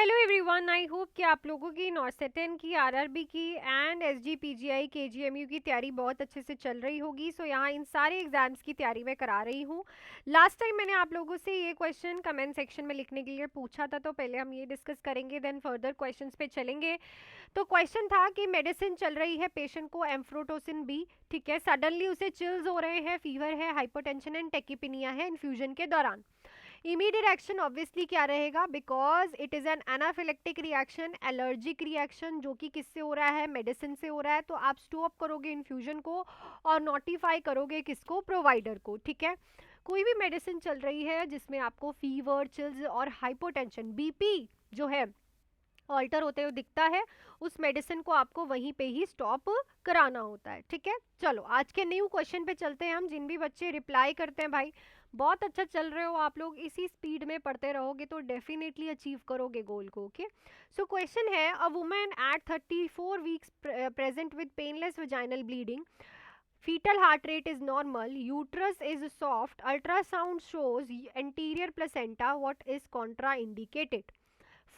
Hello everyone, I hope कि आप लोगों की नॉर्सेटन की, आरआरबी की एंड एसजीपीजीआई केजीएमयू की तैयारी बहुत अच्छे से चल रही होगी। सो यहाँ इन सारे एग्जाम्स की तैयारी मैं करा रही हूँ। लास्ट टाइम मैंने आप लोगों से ये क्वेश्चन कमेंट सेक्शन में लिखने के लिए पूछा था, तो पहले हम ये डिस्कस करेंगे, देन फर्दर क्वेश्चंस पे चलेंगे। तो क्वेश्चन था कि मेडिसिन चल रही है पेशेंट को एम्फ्रोटोसिन बी, ठीक है, सडनली उसे चिल्स हो रहे हैं, फीवर है, हाइपोटेंशन एंड टेकिपिनिया है इन्फ्यूजन के दौरान। इमीडिएट एक्शन ऑब्वियसली क्या रहेगा, because it is an anaphylactic reaction, allergic reaction, जो कि किससे हो रहा है, मेडिसिन से हो रहा है। तो आप स्टॉप करोगे इन्फ्यूजन को और नोटिफाई करोगे किसको, प्रोवाइडर को, ठीक है। कोई भी मेडिसिन चल रही है जिसमें आपको फीवर, चिल्स और हाइपोटेंशन, बीपी जो है ऑल्टर होते हुए दिखता है, उस मेडिसिन को आपको वहीं पे ही स्टॉप कराना होता है, ठीक है। चलो आज के न्यू क्वेश्चन पे चलते हैं हम। जिन भी बच्चे रिप्लाई करते हैं, भाई बहुत अच्छा चल रहे हो आप लोग, इसी स्पीड में पढ़ते रहोगे तो डेफिनेटली अचीव करोगे गोल को। ओके, सो क्वेश्चन है, a women at 34 weeks present with painless vaginal bleeding, fetal heart rate is normal, uterus is soft, ultrasound shows anterior placenta, what is contraindicated?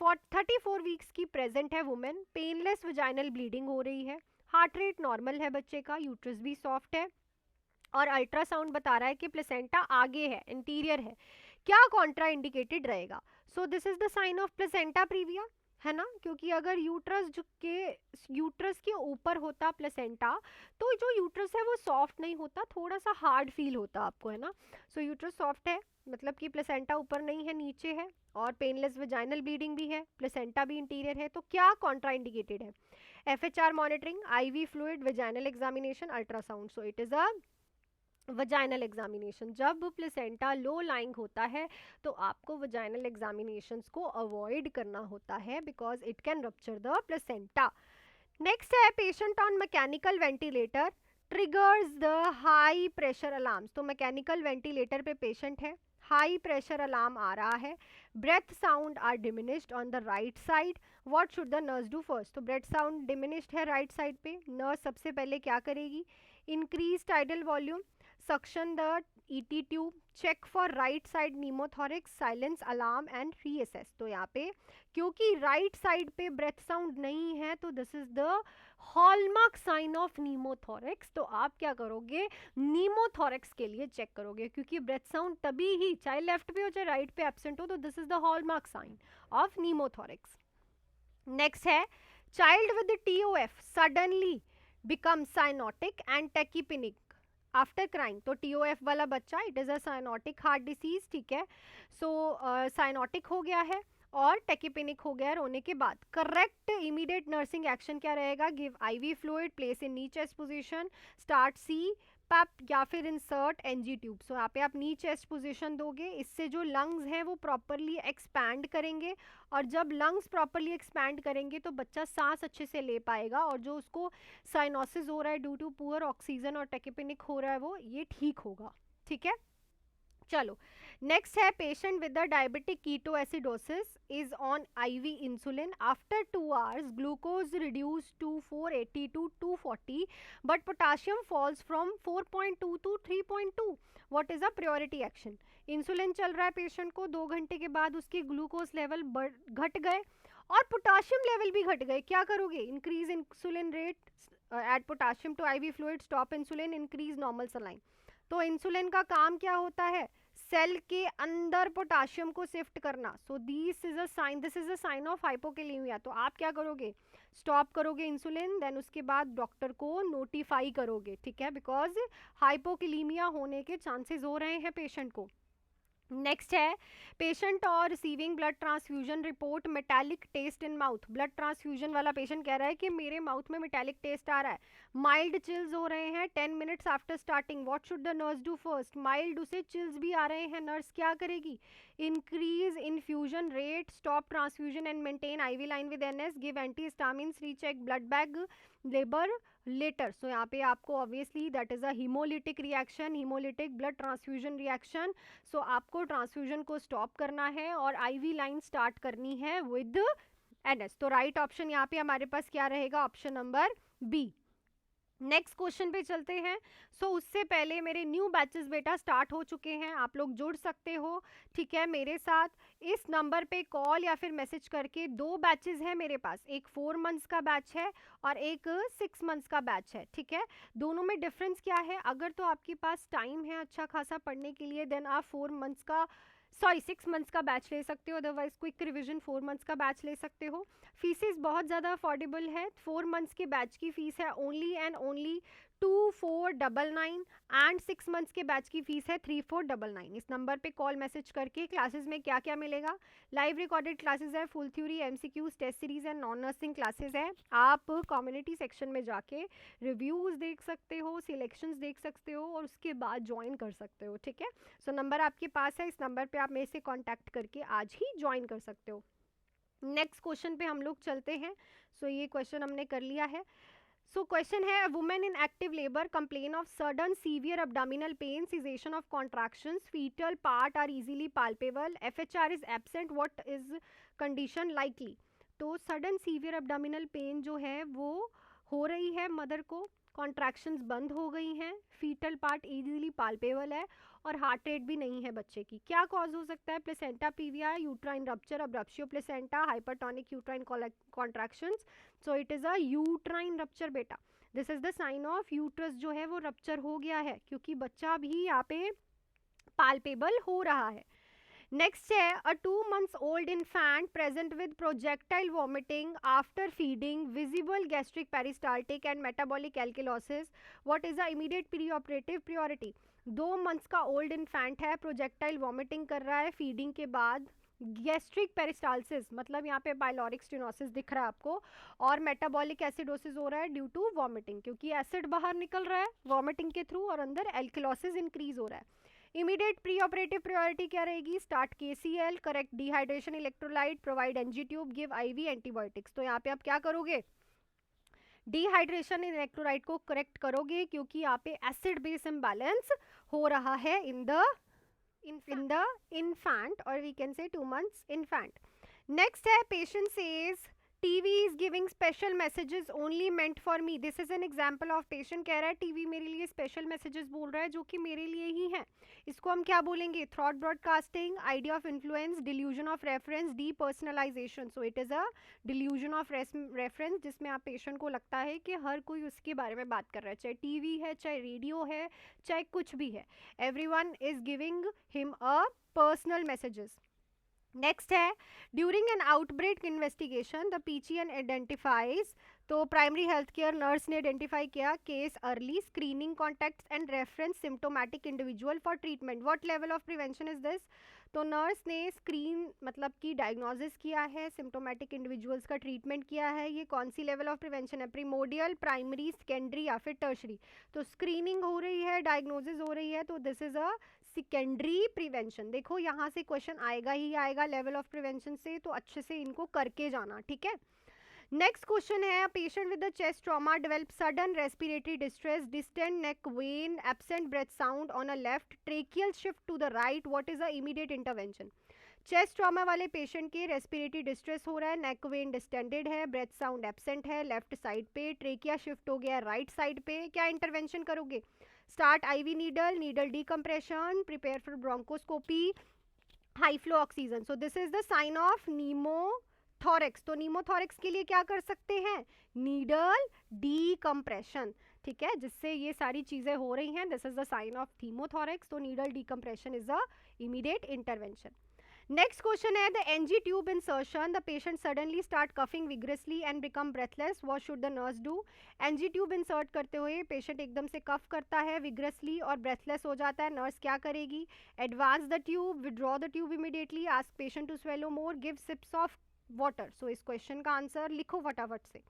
For 34 weeks की present है women, painless vaginal bleeding हो रही है, heart rate normal है बच्चे का, uterus भी soft है और अल्ट्रासाउंड बता रहा है कि प्लेसेंटा आगे है, इंटीरियर है। क्या कॉन्ट्रा इंडिकेटेड रहेगा? So this is the sign of placenta previa, है ना, क्योंकि अगर यूट्रस के ऊपर होता प्लेसेंटा तो जो यूट्रस है वो सॉफ्ट नहीं होता, थोड़ा सा हार्ड फील होता आपको, है ना। सो यूट्रस सॉफ्ट है, मतलब कि प्लेसेंटा ऊपर नहीं है, नीचे है, और पेनलेस वजाइनल ब्लीडिंग भी है, प्लेसेंटा भी इंटीरियर है। तो क्या कॉन्ट्रा इंडिकेटेड है? FHR monitoring, IV fluid, vaginal examination, ultrasound. So it is a vaginal examination. जब प्लेसेंटा लो लाइंग होता है तो आपको वजाइनल एग्जामिनेशंस को अवॉइड करना होता है, because it can rupture the placenta. Next है, patient on mechanical ventilator triggers the high pressure alarms. तो मैकेनिकल वेंटिलेटर पे पेशेंट है, हाई प्रेशर अलार्म आ रहा है, breath sound are diminished on the right side, what should the nurse do first? तो breath sound diminished है right side पे, nurse सबसे पहले क्या करेगी? Increase tidal volume, suction the ET tube, check for right side pneumothorax, silence alarm and reassess। तो यहाँ पे क्योंकि राइट साइड पे ब्रेथ साउंड नहीं है तो this is the hallmark sign of pneumothorax. तो आप क्या करोगे, नीमोथोरेक्स के लिए चेक करोगे, क्योंकि ब्रेथ साउंड तभी ही, चाहे लेफ्ट पे हो चाहे राइट पे एब्सेंट हो, तो this is the hallmark sign of pneumothorax. Next है, child with TOF suddenly become cyanotic and tachypneic after crying. तो TOF वाला बच्चा, it is a cyanotic heart disease, ठीक है। सो साइनोटिक हो गया है और टेकिपेनिक हो गया रोने के बाद। करेक्ट इमीडिएट नर्सिंग एक्शन क्या रहेगा? Give IV fluid, place in knee chest position, start CPAP या फिर इंसर्ट NG ट्यूब। सो यहाँ पे आप नी चेस्ट पोजीशन दोगे, इससे जो लंग्स हैं वो प्रॉपरली एक्सपैंड करेंगे, और जब लंग्स प्रॉपरली एक्सपैंड करेंगे तो बच्चा सांस अच्छे से ले पाएगा, और जो उसको साइनोसिस हो रहा है ड्यू टू पुअर ऑक्सीजन और टेकिपेनिक हो रहा है वो ये ठीक होगा, ठीक है। चलो नेक्स्ट है, patient with the diabetic ketoacidosis is on IV insulin, after 2 hours glucose reduce to 480 to 240 but potassium falls from 4.2 to 3.2, what is a priority action? Insulin चल रहा है पेशेंट को, 2 घंटे के बाद उसके ग्लूकोज लेवल घट गए और पोटाशियम लेवल भी घट गए, क्या करोगे? Increase insulin rate, add potassium to IV fluid, stop insulin, increase normal saline. तो इंसुलिन का काम क्या होता है? सेल के अंदर पोटाशियम को शिफ्ट करना। So this is a sign of hypokalaemia. तो आप क्या करोगे? स्टॉप करोगे इंसुलिन, देन उसके बाद डॉक्टर को नोटिफाई करोगे, ठीक है, बिकॉज हाइपोकैलेमिया होने के चांसेस हो रहे हैं पेशेंट को। नेक्स्ट है, पेशेंट और receiving blood transfusion report metallic taste in mouth. Blood transfusion वाला पेशेंट कह रहा है कि मेरे माउथ में मेटालिक टेस्ट आ रहा है, माइल्ड चिल्स हो रहे हैं 10 minutes after starting, what should the nurse do first? Mild उसे चिल्स भी आ रहे हैं, नर्स क्या करेगी? Increase infusion rate, stop transfusion and maintain IV line with NS, give antihistamines, recheck blood bag label later. So यहाँ पे आपको obviously that is a haemolytic reaction, haemolytic blood transfusion reaction. So आपको transfusion को stop करना है और IV line start करनी है विद NS। तो राइट ऑप्शन यहाँ पे हमारे पास क्या रहेगा? Option number B। Next question पे चलते हैं। उससे पहले मेरे न्यू बैचेस बेटा स्टार्ट हो चुके हैं, आप लोग जुड़ सकते हो, ठीक है, मेरे साथ इस नंबर पे कॉल या फिर मैसेज करके। दो बैचेस हैं मेरे पास, एक 4 मंथ्स का बैच है और एक 6 मंथ्स का बैच है, ठीक है। दोनों में डिफरेंस क्या है? अगर तो आपके पास टाइम है अच्छा खासा पढ़ने के लिए, देन आप 4 मंथ्स का, सॉरी 6 मंथ्स का बैच ले सकते हो, अदरवाइज क्विक रिवीजन 4 मंथ्स का बैच ले सकते हो। फीसेस बहुत ज़्यादा अफोर्डेबल है। 4 मंथ्स के बैच की फ़ीस है only and only 2499 and 6 months के बैच की फ़ीस है 3499। इस नंबर पे कॉल मैसेज करके। क्लासेस में क्या क्या मिलेगा? लाइव रिकॉर्डेड क्लासेस है, full theory, MCQs, test series and non nursing classes है। आप कम्युनिटी सेक्शन में जाके रिव्यूज़ देख सकते हो, सिलेक्शंस देख सकते हो और उसके बाद ज्वाइन कर सकते हो, ठीक है। नंबर आपके पास है, इस नंबर पे आप मेरे से कॉन्टैक्ट करके आज ही ज्वाइन कर सकते हो। नेक्स्ट क्वेश्चन पे हम लोग चलते हैं। ये क्वेश्चन हमने कर लिया है। क्वेश्चन है, women in active labour complain of sudden severe abdominal pain, cessation of contractions, fetal part are easily palpable, FHR is absent, what is condition likely? तो सडन सीवियर abdominal पेन जो है वो हो रही है मदर को, contractions बंद हो गई हैं, फीटल पार्ट इजीली पाल्पेबल है और हार्ट रेट भी नहीं है बच्चे की। क्या कॉज हो सकता है? Placenta previa, uterine rupture, abruptio placenta, hypertonic uterine contractions. So it is a uterine rupture बेटा। This is the sign of uterus जो है वो रप्चर हो गया है, क्योंकि बच्चा भी यहाँ पे पाल्पेबल हो रहा है। नेक्स्ट है, अ 2 months old infant present with projectile vomiting after feeding, visible gastric peristaltic and metabolic alkalosis, what is the immediate preoperative priority? 2 months का ओल्ड इन्फेंट है, प्रोजेक्टाइल वॉमिटिंग कर रहा है फीडिंग के बाद, गैस्ट्रिक पेरिस्टालसिस मतलब यहाँ पे बाइलोरिक स्टेनोसिस दिख रहा है आपको, और मेटाबॉलिक एसिडोसिस हो रहा है ड्यू टू वॉमिटिंग, क्योंकि एसिड बाहर निकल रहा है वॉमिटिंग के थ्रू और अंदर एल्किलोसिस इंक्रीज हो रहा है। इमीडिएट प्री ऑपरेटिव प्रायोरिटी क्या रहेगी? Start KCL, correct dehydration electrolyte, provide NG tube, give IV antibiotics. तो यहाँ पे आप क्या करोगे? डिहाइड्रेशन इलेक्ट्रोलाइट को करेक्ट करोगे, क्योंकि यहाँ पे एसिड बेस इम्बैलेंस हो रहा है in the infant, or we can say 2 months infant. Next है, patient says TV is giving special messages only meant for me. This is an example of patient कह रहा है TV मेरे लिए special messages बोल रहा है जो कि मेरे लिए ही है। इसको हम क्या बोलेंगे? thought broadcasting, idea of influence, delusion of reference, depersonalization. So it is a delusion of reference, जिसमें आप patient को लगता है कि हर कोई उसके बारे में बात कर रहा है, चाहे TV है, चाहे रेडियो है, चाहे कुछ भी है। Everyone is giving him a personal messages. Next है, during an outbreak investigation the PGN identifies, तो प्राइमरी हेल्थ केयर नर्स ने आइडेंटिफाई किया case early, screening contacts and reference symptomatic individual for treatment. What level of prevention is this? तो nurse ने screen मतलब कि diagnosis किया है, symptomatic individuals का ट्रीटमेंट किया है। ये कौन सी लेवल ऑफ प्रिवेंशन है? प्रीमोडियल, प्राइमरी, सेकेंडरी या फिर टर्शरी? तो स्क्रीनिंग हो रही है, डायग्नोसिस हो रही है, तो this is a secondary prevention. देखो यहाँ से क्वेश्चन आएगा ही आएगा लेवल ऑफ प्रिवेंशन से, तो अच्छे से इनको करके जाना, ठीक है। नेक्स्ट क्वेश्चन है, patient with the chest trauma develop sudden respiratory distress, distant neck vein, absent breath sound on a left, tracheal shift to the right, what is the immediate intervention? Chest trauma वाले patient के respiratory distress हो रहा है, neck vein distended है, breath sound absent है left side पे, trachea shift हो गया राइट साइड पे, क्या इंटरवेंशन करोगे? Start IV needle, needle decompression, prepare for bronchoscopy, high flow oxygen. So this is the sign of pneumothorax. तो pneumothorax के लिए क्या कर सकते हैं? नीडल डीकम्प्रेशन, ठीक है, जिससे ये सारी चीजें हो रही हैं। This is the sign of pneumothorax, तो needle decompression is the immediate intervention. Next question है, the NG tube insertion, the patient suddenly start coughing vigorously and become breathless, what should the nurse do? NG tube insert करते हुए patient एकदम से कफ करता है विग्रेसली और breathless हो जाता है, नर्स क्या करेगी? Advance the tube, withdraw the tube immediately, ask patient to swallow more, give sips of water. So इस क्वेश्चन का आंसर लिखो फटाफट से।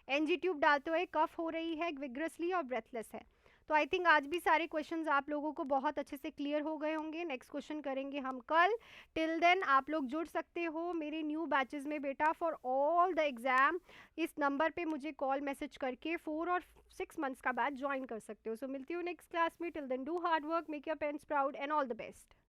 एनजी ट्यूब डालते हुए कफ हो रही है विग्रेसली और ब्रेथलेस है। तो आई थिंक आज भी सारे क्वेश्चंस आप लोगों को बहुत अच्छे से क्लियर हो गए होंगे। नेक्स्ट क्वेश्चन करेंगे हम कल। टिल देन आप लोग जुड़ सकते हो मेरे न्यू बैचेस में बेटा फॉर ऑल द एग्जाम। इस नंबर पे मुझे कॉल मैसेज करके 4 और 6 मंथ्स का बैच ज्वाइन कर सकते हो। सो मिलती हूँ नेक्स्ट क्लास में। Till then do hard work, make your parents proud and all the best.